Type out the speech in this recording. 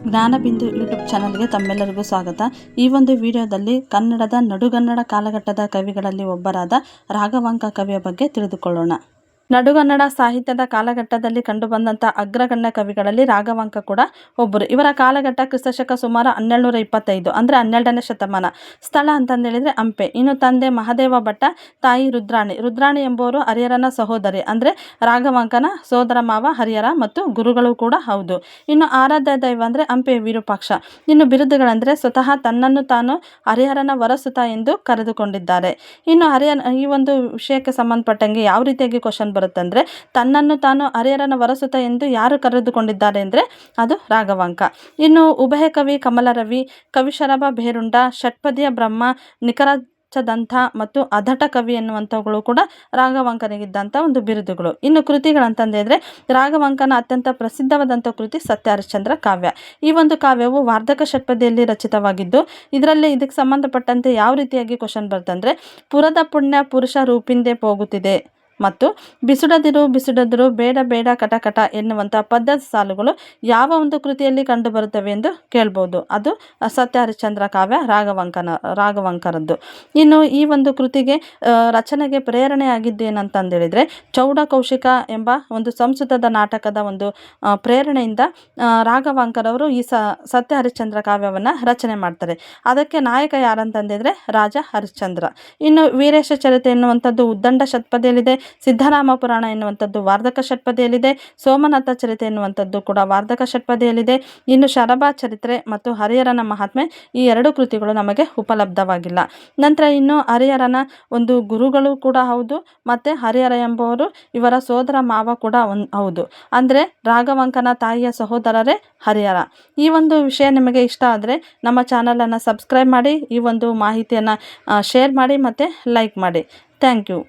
ಜ್ಞಾನಬಿಂದು YouTube ಚಾನಲ್ಗೆ ತಮ್ಮೆಲ್ಲರಿಗೂ ಸ್ವಾಗತ. ಈ ಒಂದು ವಿಡಿಯೋದಲ್ಲಿ ಕನ್ನಡದ ನಡುಗನ್ನಡ ಕಾಲಘಟ್ಟದ ಕವಿಗಳಲ್ಲಿ ಒಬ್ಬರಾದ ರಾಘವಾಂಕ ಕವಿಯ ಬಗ್ಗೆ ತಿಳಿದುಕೊಳ್ಳೋಣ. ನಡುಗನ್ನಡ ಸಾಹಿತ್ಯದ ಕಾಲಘಟ್ಟದಲ್ಲಿ ಕಂಡುಬಂದಂಥ ಅಗ್ರಗಣ್ಯ ಕವಿಗಳಲ್ಲಿ ರಾಘವಾಂಕ ಕೂಡ ಒಬ್ಬರು. ಇವರ ಕಾಲಘಟ್ಟ ಕ್ರಿಸ್ತಶಕ ಸುಮಾರು 1225 ಅಂದರೆ 12ನೇ ಶತಮಾನ. ಸ್ಥಳ ಅಂತಂದೇಳಿದರೆ ಹಂಪೆ. ಇನ್ನು ತಂದೆ ಮಹಾದೇವ ಭಟ್ಟ, ತಾಯಿ ರುದ್ರಾಣಿ. ರುದ್ರಾಣಿ ಎಂಬುವರು ಹರಿಹರನ ಸಹೋದರಿ, ಅಂದರೆ ರಾಘವಾಂಕನ ಸೋದರ ಮಾವ ಹರಿಹರ ಮತ್ತು ಗುರುಗಳು ಕೂಡ ಹೌದು. ಇನ್ನು ಆರಾಧ್ಯ ದೈವ ಅಂದರೆ ಹಂಪೆ ವಿರೂಪಾಕ್ಷ. ಇನ್ನು ಬಿರುದುಗಳಂದರೆ ಸ್ವತಃ ತನ್ನನ್ನು ತಾನು ಹರಿಹರನ ವರಸುತ ಎಂದು ಕರೆದುಕೊಂಡಿದ್ದಾರೆ. ಇನ್ನು ಈ ಒಂದು ವಿಷಯಕ್ಕೆ ಸಂಬಂಧಪಟ್ಟಂಗೆ ಯಾವ ರೀತಿಯಾಗಿ ಕ್ವಶನ್ ಬರುತ್ತಂದ್ರೆ, ತನ್ನನ್ನು ತಾನು ಹರಿಹರನ ವರಸುತ ಎಂದು ಯಾರು ಕರೆದುಕೊಂಡಿದ್ದಾರೆ ಅಂದರೆ ಅದು ರಾಘವಾಂಕ. ಇನ್ನು ಉಭಯ ಕವಿ ಕಮಲರವಿ, ಕವಿಶರಭ ಬೇರುಂಡ, ಷಟ್ಪದಿಯ ಬ್ರಹ್ಮ, ನಿಖರಚದಂಥ ಮತ್ತು ಅಧಟ ಕವಿ ಎನ್ನುವಂಥವುಗಳು ಕೂಡ ರಾಘವಾಂಕನಿಗಿದ್ದಂಥ ಒಂದು ಬಿರುದುಗಳು. ಇನ್ನು ಕೃತಿಗಳಂತಂದ್ರೆ ರಾಘವಾಂಕನ ಅತ್ಯಂತ ಪ್ರಸಿದ್ಧವಾದಂಥ ಕೃತಿ ಸತ್ಯ ಹರಿಶ್ಚಂದ್ರ ಕಾವ್ಯ. ಈ ಒಂದು ಕಾವ್ಯವು ವಾರ್ಧಕ ಷಟ್ಪದಿಯಲ್ಲಿ ರಚಿತವಾಗಿದ್ದು, ಇದರಲ್ಲಿ ಇದಕ್ಕೆ ಸಂಬಂಧಪಟ್ಟಂತೆ ಯಾವ ರೀತಿಯಾಗಿ ಕ್ವಶನ್ ಬರ್ತಂದ್ರೆ, ಪುರದ ಪುಣ್ಯ ಪುರುಷ ರೂಪಿಂದೆ ಹೋಗುತ್ತಿದೆ ಮತ್ತು ಬಿಸುಡದಿರು ಬೇಡ ಬೇಡ ಕಟಕಟ ಎನ್ನುವಂಥ ಪದ್ಯದ ಸಾಲುಗಳು ಯಾವ ಒಂದು ಕೃತಿಯಲ್ಲಿ ಕಂಡು ಬರುತ್ತವೆ ಎಂದು ಕೇಳ್ಬೋದು. ಅದು ಸತ್ಯ ಹರಿಶ್ಚಂದ್ರ ಕಾವ್ಯ ರಾಘವಾಂಕರದ್ದು. ಇನ್ನು ಈ ಒಂದು ಕೃತಿಗೆ ರಚನೆಗೆ ಪ್ರೇರಣೆ ಆಗಿದ್ದು ಏನಂತಂದೇಳಿದರೆ, ಚೌಡ ಕೌಶಿಕ ಎಂಬ ಒಂದು ಸಂಸ್ಕೃತದ ನಾಟಕದ ಒಂದು ಪ್ರೇರಣೆಯಿಂದ ರಾಘವಾಂಕರವರು ಈ ಸತ್ಯ ಹರಿಶ್ಚಂದ್ರ ಕಾವ್ಯವನ್ನು ರಚನೆ ಮಾಡ್ತಾರೆ. ಅದಕ್ಕೆ ನಾಯಕ ಯಾರಂತಂದಿದ್ರೆ ರಾಜ ಹರಿಶ್ಚಂದ್ರ. ಇನ್ನು ವೀರೇಶ ಚರಿತೆ ಎನ್ನುವಂಥದ್ದು ಉದ್ದಂಡ ಷಟ್ಪದಿಯಲ್ಲಿದೆ. ಸಿದ್ಧರಾಮ ಪುರಾಣ ಎನ್ನುವಂಥದ್ದು ವಾರ್ಧಕ ಷಟ್ಪದಿಯಲ್ಲಿದೆ. ಸೋಮನಾಥ ಚರಿತೆ ಎನ್ನುವಂಥದ್ದು ಕೂಡ ವಾರ್ಧಕ ಷಟ್ಪದಿಯಲ್ಲಿದೆ. ಇನ್ನು ಶರಭ ಚರಿತ್ರೆ ಮತ್ತು ಹರಿಹರನ ಮಹಾತ್ಮೆ ಈ ಎರಡು ಕೃತಿಗಳು ನಮಗೆ ಉಪಲಬ್ಧವಾಗಿಲ್ಲ. ನಂತರ ಇನ್ನು ಹರಿಹರನ ಒಂದು ಗುರುಗಳು ಕೂಡ ಹೌದು, ಮತ್ತು ಹರಿಹರ ಎಂಬುವರು ಇವರ ಸೋದರ ಮಾವ ಕೂಡ ಹೌದು. ಅಂದರೆ ರಾಘವಾಂಕನ ತಾಯಿಯ ಸಹೋದರರೇ ಹರಿಹರ. ಈ ಒಂದು ವಿಷಯ ನಿಮಗೆ ಇಷ್ಟ ಆದರೆ ನಮ್ಮ ಚಾನಲನ್ನು ಸಬ್ಸ್ಕ್ರೈಬ್ ಮಾಡಿ, ಈ ಒಂದು ಮಾಹಿತಿಯನ್ನು ಶೇರ್ ಮಾಡಿ ಮತ್ತು ಲೈಕ್ ಮಾಡಿ. Thank you.